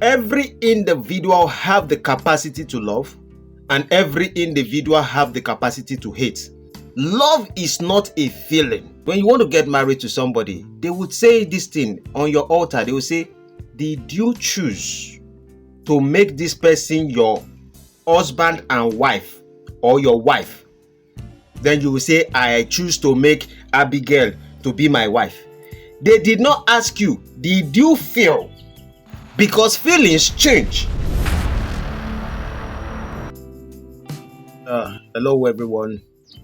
Every individual have the capacity to love, and every individual have the capacity to hate. Love is not a feeling. When you want to get married to somebody, they would say this thing on your altar. They will say, did you choose to make this person your husband and wife, or your wife? Then you will say, I choose to make Abigail to be my wife. They did not ask you, did you feel? Because feelings change. Hello everyone.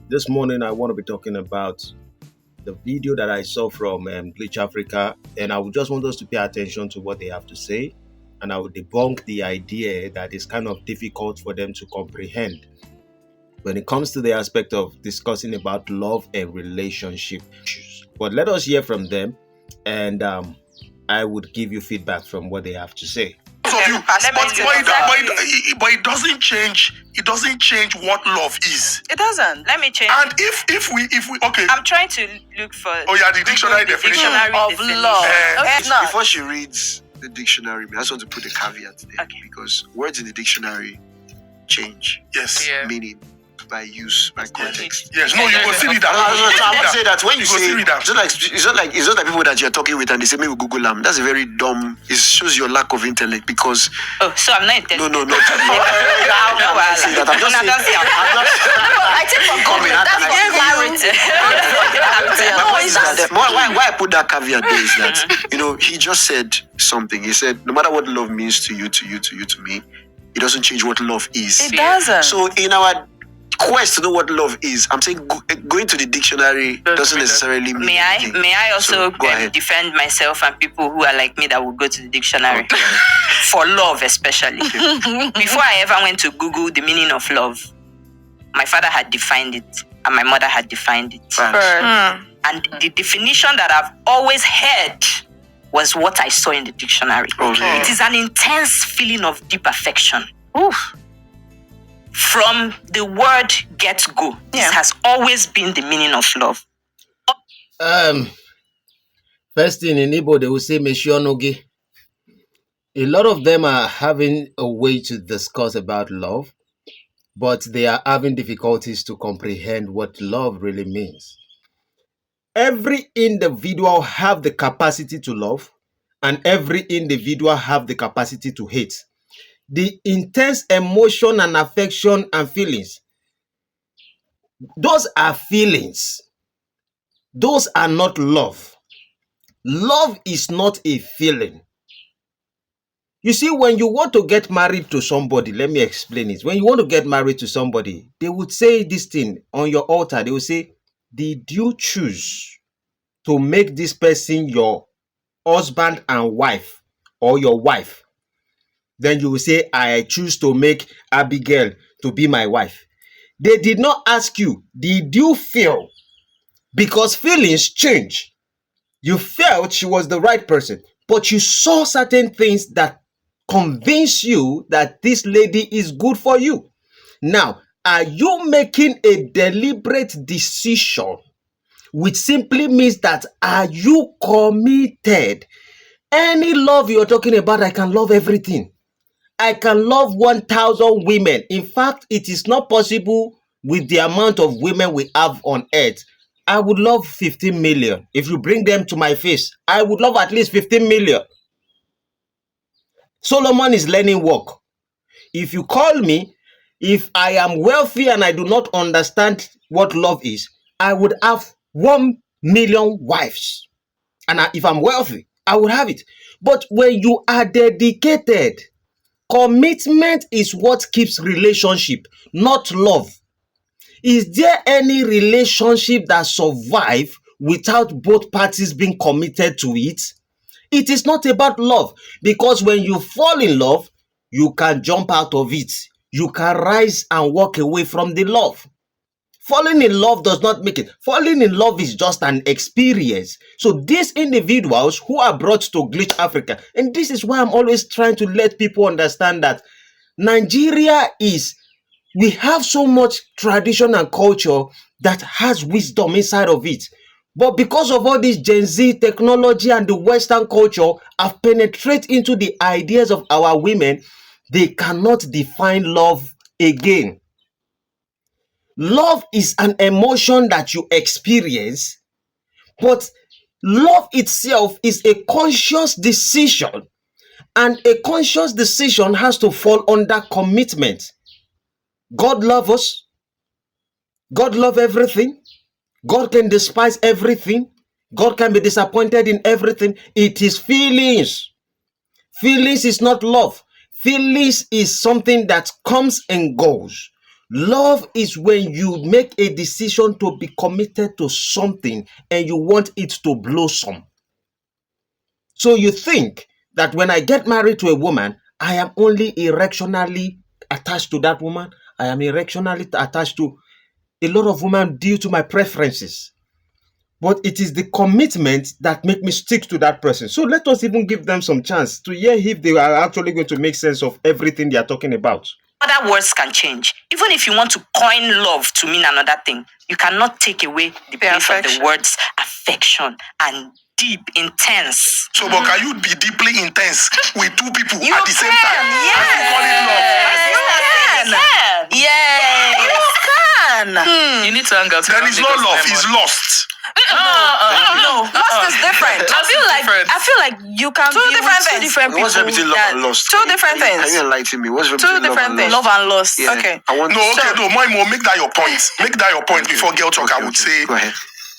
This morning I want to be talking about the video that I saw from Glitch Africa, and I would just want us to pay attention to what they have to say, and I will debunk the idea that it's kind of difficult for them to comprehend when it comes to the aspect of discussing about love and relationship. But let us hear from them, and I would give you feedback from what they have to say. But it doesn't change. It doesn't change what love is. It doesn't. Let me change. And if we okay. I'm trying to look for. Oh yeah, the dictionary definition of love. Before she reads the dictionary, I just want to put a caveat there, because words in the dictionary change. Yes. Yeah. Meaning by use, by context. Yes. No, you go see that. I would say that when you say that. it's not like people that you're talking with and they say maybe Google them. That's a very dumb. It shows your lack of intellect because. Oh, so I'm not intelligent. No. I take for comment. That's why I put that caveat there is that he just said something. He said no matter what love means to you, to me, it doesn't change what love is. It doesn't. So in our quest to know what love is, I'm saying going to the dictionary doesn't necessarily mean May I also defend myself and people who are like me that would go to the dictionary for love especially. Before I ever went to Google the meaning of love, my father had defined it and my mother had defined it. And the definition that I've always heard was what I saw in the dictionary. Okay. It is an intense feeling of deep affection. Oof. From the word get-go, this has always been the meaning of love. First thing in Igbo, they will say Meshionoge. A lot of them are having a way to discuss about love, but they are having difficulties to comprehend what love really means. Every individual have the capacity to love, and every individual have the capacity to hate. The intense emotion and affection and feelings, those are feelings. Those are not love. Love is not a feeling. You see, when you want to get married to somebody, let me explain it. When you want to get married to somebody, they would say this thing on your altar. They will say, did you choose to make this person your husband and wife, or your wife? Then you will say, I choose to make Abigail to be my wife. They did not ask you, did you feel? Because feelings change. You felt she was the right person, but you saw certain things that convince you that this lady is good for you. Now, are you making a deliberate decision, which simply means that are you committed? Any love you're talking about, I can love everything. I can love 1,000 women. In fact, it is not possible with the amount of women we have on earth. I would love 15 million. If you bring them to my face, I would love at least 15 million. Solomon is learning work. If you call me, if I am wealthy and I do not understand what love is, I would have 1 million wives. And if I'm wealthy, I would have it. But when you are dedicated, commitment is what keeps relationship, not love. Is there any relationship that survives without both parties being committed to it? It is not about love, because when you fall in love, you can jump out of it. You can rise and walk away from the love. Falling in love does not make it. Falling in love is just an experience. So these individuals who are brought to Glitch Africa, and this is why I'm always trying to let people understand that Nigeria we have so much tradition and culture that has wisdom inside of it. But because of all this Gen Z technology and the Western culture have penetrated into the ideas of our women, they cannot define love again. Love is an emotion that you experience, but love itself is a conscious decision, and a conscious decision has to fall under commitment. God loves us. God loves everything. God can despise everything. God can be disappointed in everything. It is feelings. Feelings is not love. Feelings is something that comes and goes. Love is when you make a decision to be committed to something and you want it to blossom. So you think that when I get married to a woman, I am only irrationally attached to that woman. I am irrationally attached to a lot of women due to my preferences. But it is the commitment that make me stick to that person. So let us even give them some chance to hear if they are actually going to make sense of everything they are talking about. Other words can change. Even if you want to coin love to mean another thing, you cannot take away the place of the words affection and deep, intense. So, but can you be deeply intense with two people You at the same can, time? yes. And you call it love? You can. Yes. You can. You need to hang out. Then it's not love, it's lost. No, lost is different. Lost is different. I feel like you can Two be different with two things. different people. What's the difference between love that- and lost? Two different Can things. you enlighten me? What's the Two different things. love Love and lost. Yeah. Okay. I want No, okay, no, Moimo, make that your point. Make that your point before girl talk. I would say, Go ahead.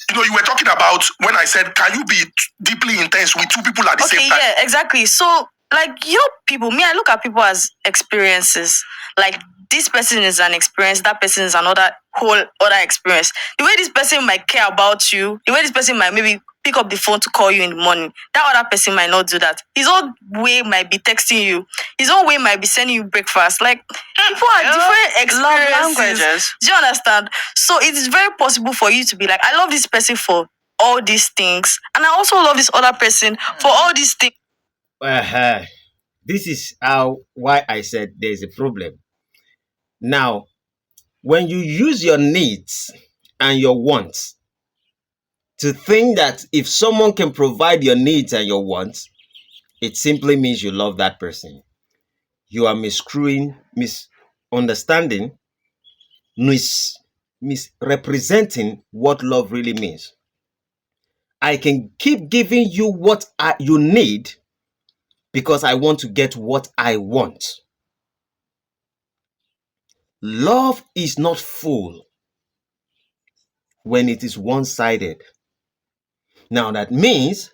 you know, you were talking about when I said, can you be deeply intense with two people at the Okay, same time? yeah, exactly. So, like, your people, me, I look at people as experiences. Like, this person is an experience, that person is another whole other experience. The way this person might care about you, the way this person might maybe pick up the phone to call you in the morning, that other person might not do that. His own way might be texting you. His own way might be sending you breakfast. Like, people are different Love experiences. languages. Do you understand? So it is very possible for you to be like, I love this person for all these things, and I also love this other person for all these things. This is why I said there's a problem. Now, when you use your needs and your wants to think that if someone can provide your needs and your wants, it simply means you love that person. You are misunderstanding, misrepresenting what love really means. I can keep giving you what you need because I want to get what I want. Love is not full when it is one-sided. Now that means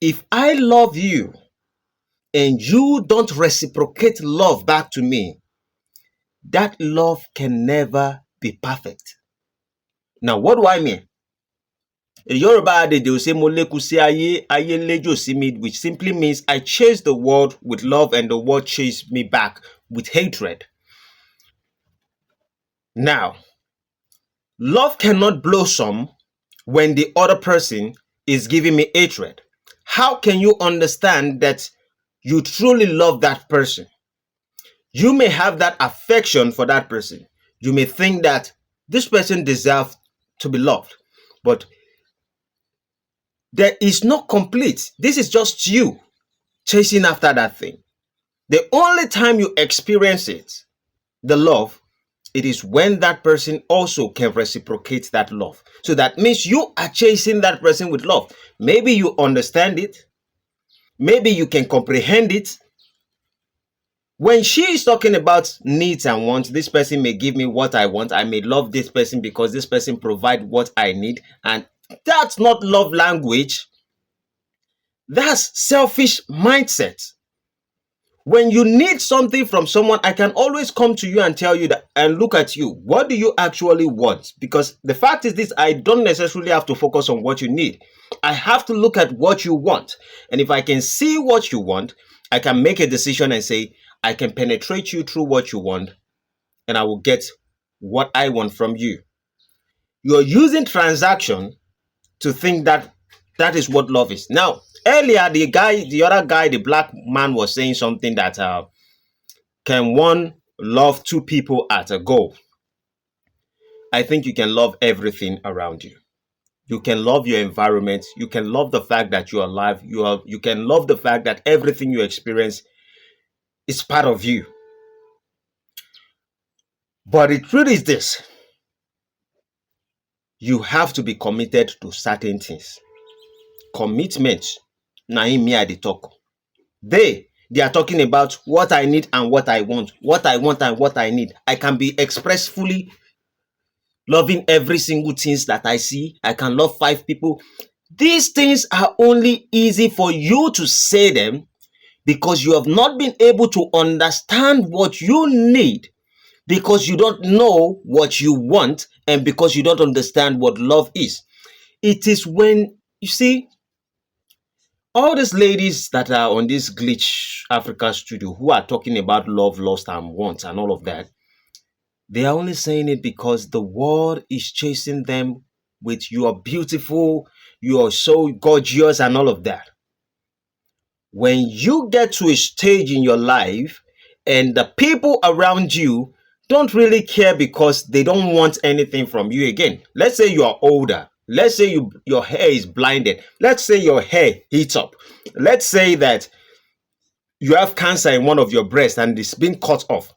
if I love you and you don't reciprocate love back to me, that love can never be perfect. Now, what do I mean? In Yoruba, they will say, which simply means I chase the world with love and the world chase me back with hatred. Now, love cannot blossom when the other person is giving me hatred. How can you understand that you truly love that person? You may have that affection for that person. You may think that this person deserves to be loved, but there is no complete. This is just you chasing after that thing. The only time you experience it, the love, it is when that person also can reciprocate that love. So that means you are chasing that person with love. Maybe you understand it. Maybe you can comprehend it. When she is talking about needs and wants, this person may give me what I want. I may love this person because this person provides what I need. And that's not love language. That's selfish mindset. When you need something from someone, I can always come to you and tell you that and look at you. What do you actually want? Because the fact is this, I don't necessarily have to focus on what you need. I have to look at what you want. And if I can see what you want, I can make a decision and say, I can penetrate you through what you want and I will get what I want from you. You're using transaction to think that that is what love is. Now, earlier, the other guy, the black man was saying something that can one love two people at a go? I think you can love everything around you. You can love your environment. You can love the fact that you're alive. You can love the fact that everything you experience is part of you. But the truth is this: you have to be committed to certain things. Commitment. Na him me I dey talk. They are talking about what I need and what I want. What I want and what I need. I can be expressfully loving every single things that I see. I can love 5 people. These things are only easy for you to say them because you have not been able to understand what you need, because you don't know what you want, and because you don't understand what love is. It is when, you see, all these ladies that are on this Glitch Africa studio who are talking about love, lust, and want and all of that, they are only saying it because the world is chasing them with "you are beautiful, you are so gorgeous," and all of that. When you get to a stage in your life and the people around you don't really care because they don't want anything from you again. Let's say you are older. Let's say your hair is blinded. Let's say your hair heats up. Let's say that you have cancer in one of your breasts and it's been cut off.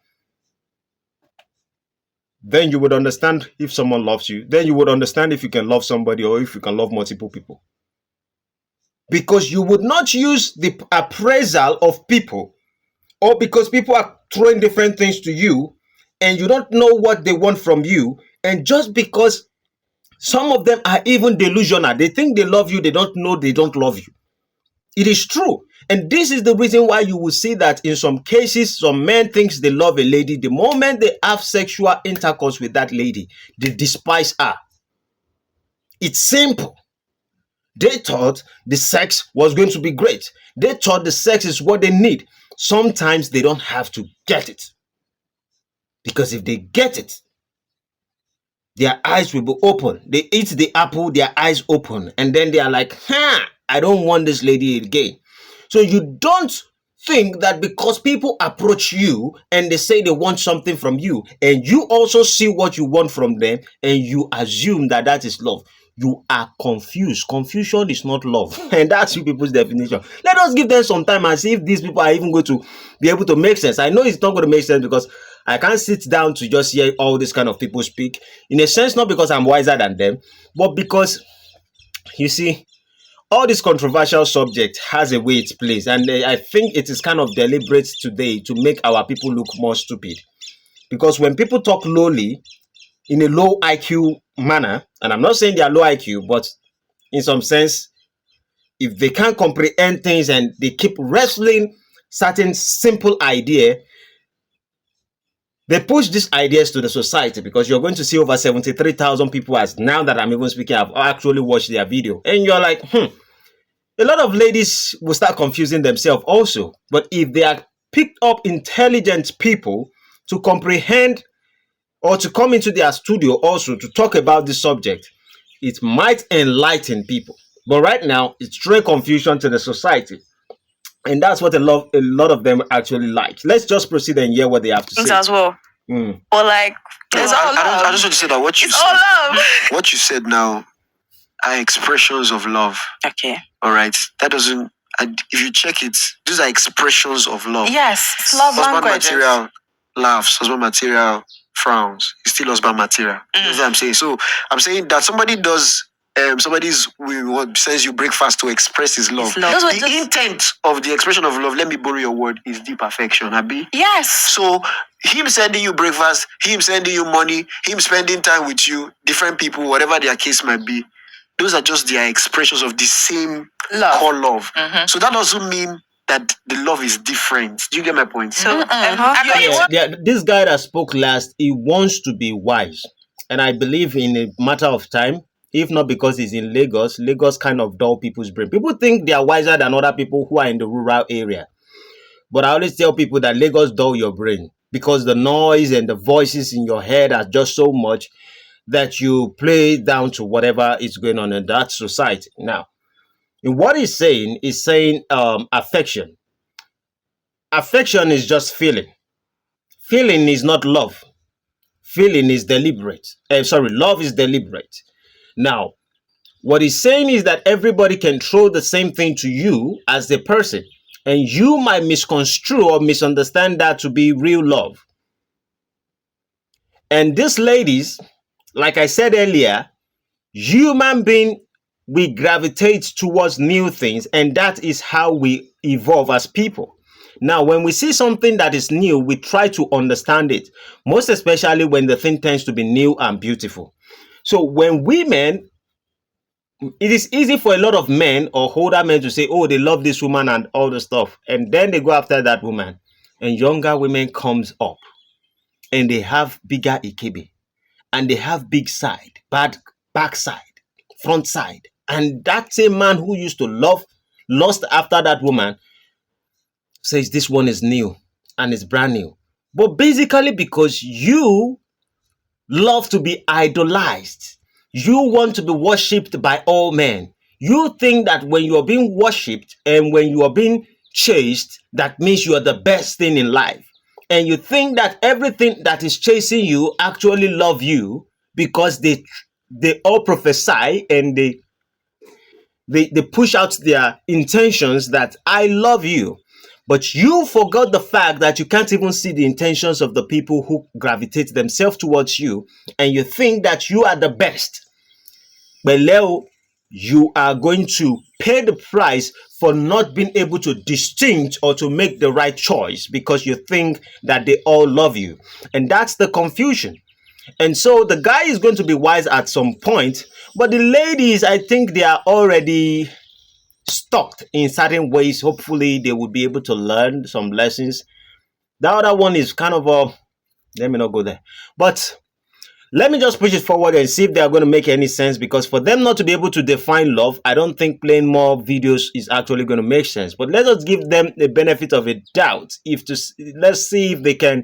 Then you would understand if someone loves you. Then you would understand if you can love somebody or if you can love multiple people. Because you would not use the appraisal of people, or because people are throwing different things to you and you don't know what they want from you, and just because some of them are even delusional, they think they love you, they don't know they don't love you. It is true. And this is the reason why you will see that in some cases, some men think they love a lady. The moment they have sexual intercourse with that lady, they despise her. It's simple. They thought the sex was going to be great. They thought the sex is what they need. Sometimes they don't have to get it. Because if they get it, their eyes will be open. They eat the apple, their eyes open. And then they are like, I don't want this lady again. So you don't think that because people approach you and they say they want something from you, and you also see what you want from them, and you assume that that is love. You are confused. Confusion is not love. And that's you people's definition. Let us give them some time and see if these people are even going to be able to make sense. I know it's not going to make sense because I can't sit down to just hear all these kind of people speak. In a sense, not because I'm wiser than them, but because, you see, all this controversial subject has a way it plays. And I think it is kind of deliberate today to make our people look more stupid. Because when people talk lowly, in a low IQ manner, and I'm not saying they are low IQ, but in some sense, if they can't comprehend things and they keep wrestling certain simple idea, they push these ideas to the society, because you're going to see over 73,000 people, as now that I'm even speaking, have actually watched their video. And you're like, a lot of ladies will start confusing themselves also. But if they are picked up intelligent people to comprehend or to come into their studio also to talk about this subject, it might enlighten people. But right now, it's throwing confusion to the society. And that's what a lot of them actually like. Let's just proceed and hear what they have to say. As well. Mm. Or like, it's all love. I just want to say that what you It's said, all love. what you said now are expressions of love. Okay. All right, that doesn't. If you check it, these are expressions of love. Yes, it's love Husband languages. material laughs, husband material frowns. It's still husband material. That's what I'm saying. So I'm saying that somebody does. Somebody's sends you breakfast to express his love. His love. The intent of the expression of love, let me borrow your word, is deep affection, Abi. Yes. So him sending you breakfast, him sending you money, him spending time with you, different people, whatever their case might be, those are just their expressions of the same Love. core love. So that doesn't mean that the love is different. Do you get my point? So This guy that spoke last, he wants to be wise. And I believe in a matter of time, if not because he's in Lagos, Lagos kind of dull people's brain. People think they are wiser than other people who are in the rural area. But I always tell people that Lagos dull your brain, because the noise and the voices in your head are just so much that you play down to whatever is going on in that society. Now, in what he's saying affection. Affection is just feeling. Feeling is not love. Feeling is deliberate. Love is deliberate. Now, What he's saying is that everybody can throw the same thing to you as the person, and you might misconstrue or misunderstand that to be real love. And these ladies, like I said earlier, human being, we gravitate towards new things, and that is how we evolve as people. Now, when we see something that is new, we try to understand it, most especially when the thing tends to be new and beautiful. So when women, it is easy for a lot of men or older men to say, oh, they love this woman and all the stuff, and then they go after that woman, and younger women comes up and they have bigger ikebe, and they have big side, bad backside, front side, and that same man who used to lust after that woman says this one is new and it's brand new. But basically, because you love to be idolized, you want to be worshipped by all men. You think that when you are being worshipped and when you are being chased, that means you are the best thing in life. And you think that everything that is chasing you actually love you because they all prophesy and they push out their intentions that I love you. But you forgot the fact that you can't even see the intentions of the people who gravitate themselves towards you, and you think that you are the best. But Leo, you are going to pay the price for not being able to distinct or to make the right choice because you think that they all love you. And that's the confusion. And so the guy is going to be wise at some point, but the ladies, I think they are already stuck in certain ways. Hopefully they will be able to learn some lessons. The other one is kind of let me not go there, but let me just push it forward and see if they are going to make any sense, because for them not to be able to define love, I don't think playing more videos is actually going to make sense. But let us give them the benefit of a doubt. Let's see if they can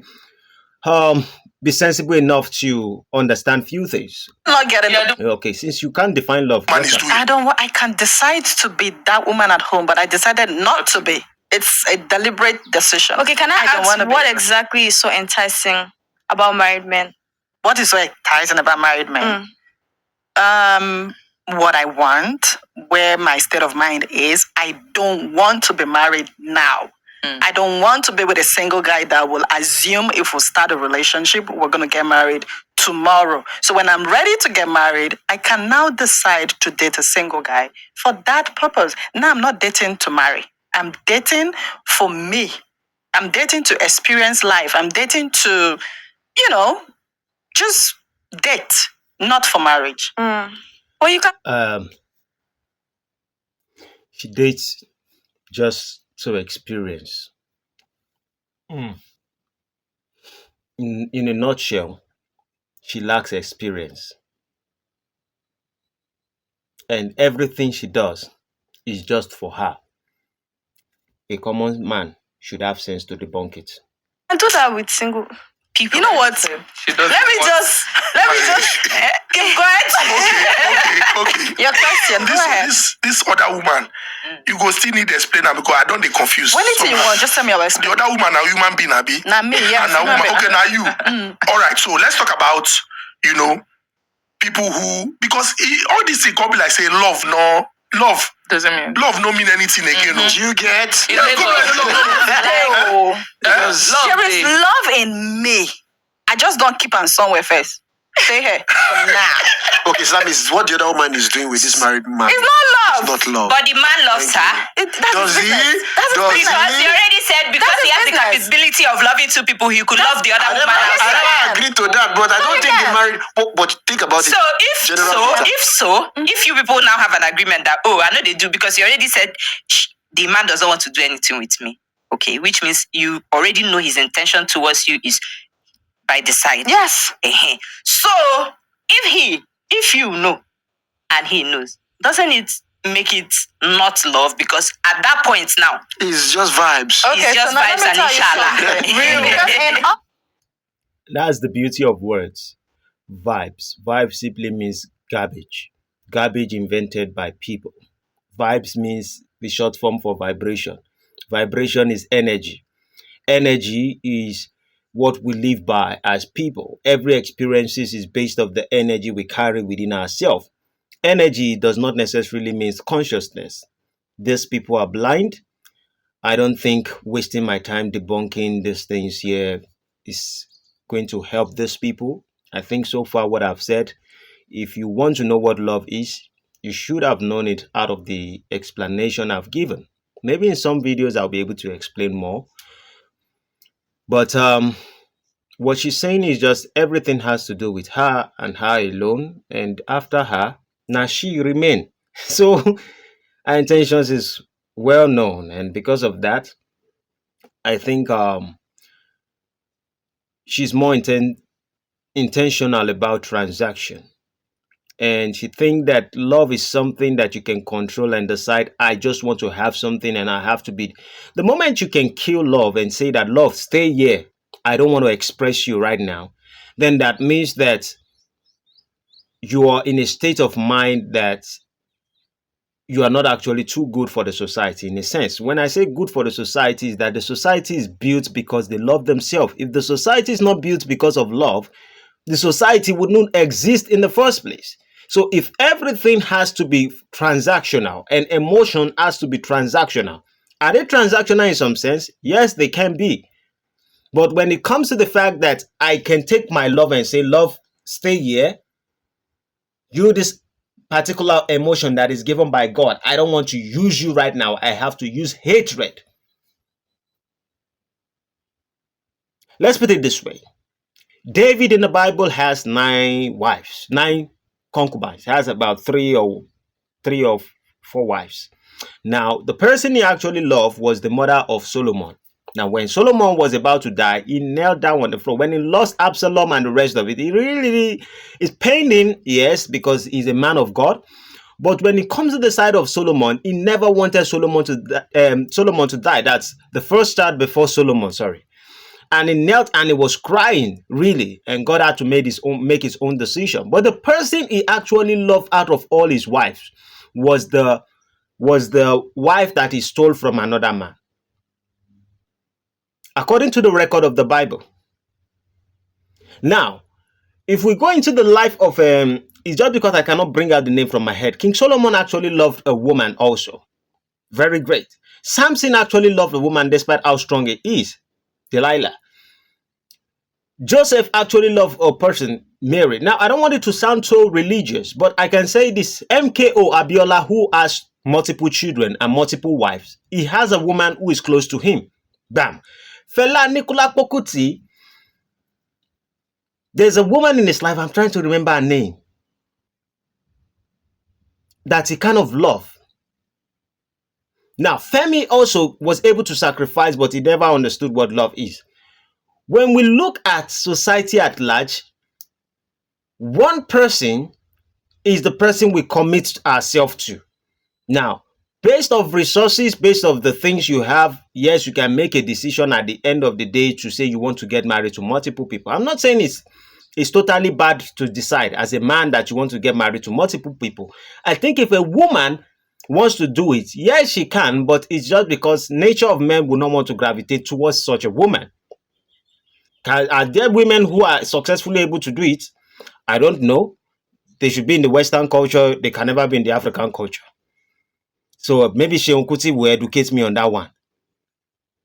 be sensible enough to understand few things. Not getting it. Okay, since you can't define love, Man is doing. I can decide to be that woman at home, but I decided not to be. It's a deliberate decision. Okay, can I don't wanna ask be. what exactly is so enticing about married men? What is so enticing about married men? What I want, where my state of mind is, I don't want to be married now. I don't want to be with a single guy that will assume if we start a relationship, we're going to get married tomorrow. So when I'm ready to get married, I can now decide to date a single guy for that purpose. Now I'm not dating to marry. I'm dating for me. I'm dating to experience life. I'm dating to, just date, not for marriage. Well, you can. She dates just to experience. In a nutshell, she lacks experience. And everything she does is just for her. A common man should have sense to debunk it. I do that with single people. You know what? She does. Let me just keep quiet. Okay. Your question. Go ahead. This other woman, you go still need to explain her because I don't get confused. Anything you want, just tell me. I'll The explain. other woman, a human being, Abi. Now me, yes. And a woman, okay, now you. All right, so let's talk about, people who, because all this thing come be like say love Doesn't mean. no mean anything again. No. Do you get? No. There is love in me. I just don't keep on somewhere first. Stay here for now. Okay, so that means what the other woman is doing with this married man. It's not love. It's not love. But the man loves her. Does he? Because he already said because he has the capability of loving two people, he could love the other woman I outside. never agreed to that, but I don't think the married. But think about So it. if you people now have an agreement that I know they do because he already said the man doesn't want to do anything with me. Okay, which means you already know his intention towards you is by the side. Yes. So if you know and he knows, doesn't it make it not love? Because at that point now, It's just vibes. it's just so now vibes let me and tell you something. Because in That's the beauty of words. Vibes. Vibes simply means garbage. Garbage invented by people. Vibes means the short form for vibration. Vibration is energy. Energy is what we live by as people. Every experience is based off the energy we carry within ourselves. energy does not necessarily mean consciousness. These people are blind. I don't think wasting my time debunking these things here is going to help these people. I think so far what I've said, if you want to know what love is, you should have known it out of the explanation I've given. Maybe in some videos I'll be able to explain more. But what she's saying is just everything has to do with her and her alone. And after her, now she remain. So her intentions is well known. And because of that, I think she's more intentional about transaction. And she think that love is something that you can control and decide, I just want to have something and I have to be. The moment you can kill love and say that, love, stay here, I don't want to express you right now, then that means that you are in a state of mind that you are not actually too good for the society. In a sense, when I say good for the society, is that the society is built because they love themselves. If the society is not built because of love, the society would not exist in the first place. So if everything has to be transactional and emotion has to be transactional, are they transactional in some sense? Yes, they can be. But when it comes to the fact that I can take my love and say, love, stay here, you, this particular emotion that is given by God, I don't want to use you right now. I have to use hatred. Let's put it this way. David in the Bible has 9 wives, 9 concubines. He has about 3 or 4 wives. Now, the person he actually loved was the mother of Solomon. Now, when Solomon was about to die, he knelt down on the floor. When he lost Absalom and the rest of it, he really is paining, yes, because he's a man of God. But when it comes to the side of Solomon, he never wanted Solomon to die. That's the first child before Solomon, sorry. And he knelt and he was crying, really. And God had to make his own decision. But the person he actually loved out of all his wives was the wife that he stole from another man. According to the record of the Bible. Now, if we go into the life of, it's just because I cannot bring out the name from my head. King Solomon actually loved a woman also. Very great. Samson actually loved a woman despite how strong he is. Delilah. Joseph actually loved a person, Mary. Now, I don't want it to sound so religious, but I can say this. MKO Abiola, who has multiple children and multiple wives, he has a woman who is close to him. Bam. Fela Nicola Pokuti, there's a woman in his life, I'm trying to remember her name, that he kind of loved. Now, Femi also was able to sacrifice, but he never understood what love is. When we look at society at large, one person is the person we commit ourselves to. Now, based on resources, based on the things you have, yes, you can make a decision at the end of the day to say you want to get married to multiple people. I'm not saying it's totally bad to decide as a man that you want to get married to multiple people. I think if a woman wants to do it, yes, she can, but it's just because nature of men will not want to gravitate towards such a woman. Are there women who are successfully able to do it? I don't know. They should be in the Western culture. They can never be in the African culture. So maybe Seun Kuti will educate me on that one.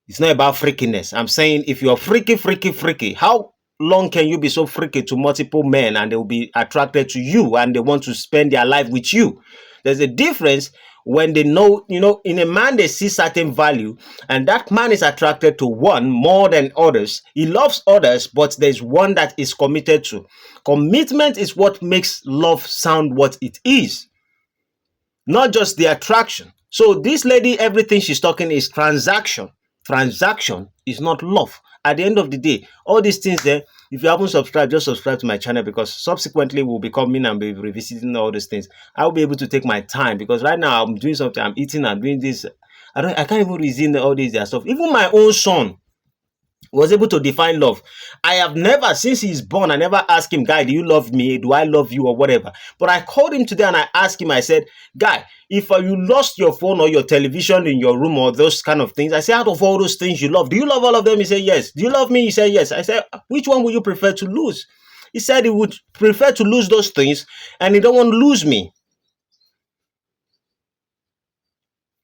It's not about freakiness. I'm saying if you're freaky, how long can you be so freaky to multiple men and they will be attracted to you and they want to spend their life with you? There's a difference when they know, in a man they see certain value and that man is attracted to one more than others. He loves others, but there's one that is committed to. Commitment is what makes love sound what it is, not just the attraction. So this lady, everything she's talking is transaction. Transaction is not love. At the end of the day, all these things there, if you haven't subscribed, just subscribe to my channel because subsequently we'll be coming and be revisiting all these things. I'll be able to take my time because right now I'm doing something, I'm eating, I'm doing this. I can't even reason all these stuff. Even my own son was able to define love. I have never, since he's born, I never asked him, Guy, do you love me? Do I love you or whatever? But I called him today and I asked him, I said, Guy, if you lost your phone or your television in your room or those kind of things, I said, out of all those things you love, do you love all of them? He said, yes. Do you love me? He said, yes. I said, which one would you prefer to lose? He said he would prefer to lose those things and he don't want to lose me.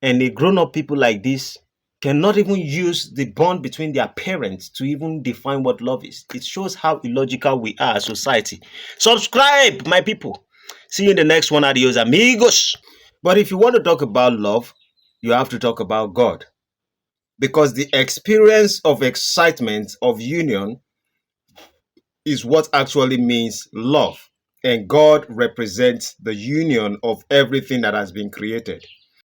And the grown-up people like this cannot even use the bond between their parents to even define what love is. It shows how illogical we are as society. Subscribe, my people. See you in the next one. Adios, amigos. But if you want to talk about love, you have to talk about God. Because the experience of excitement of union is what actually means love. And God represents the union of everything that has been created.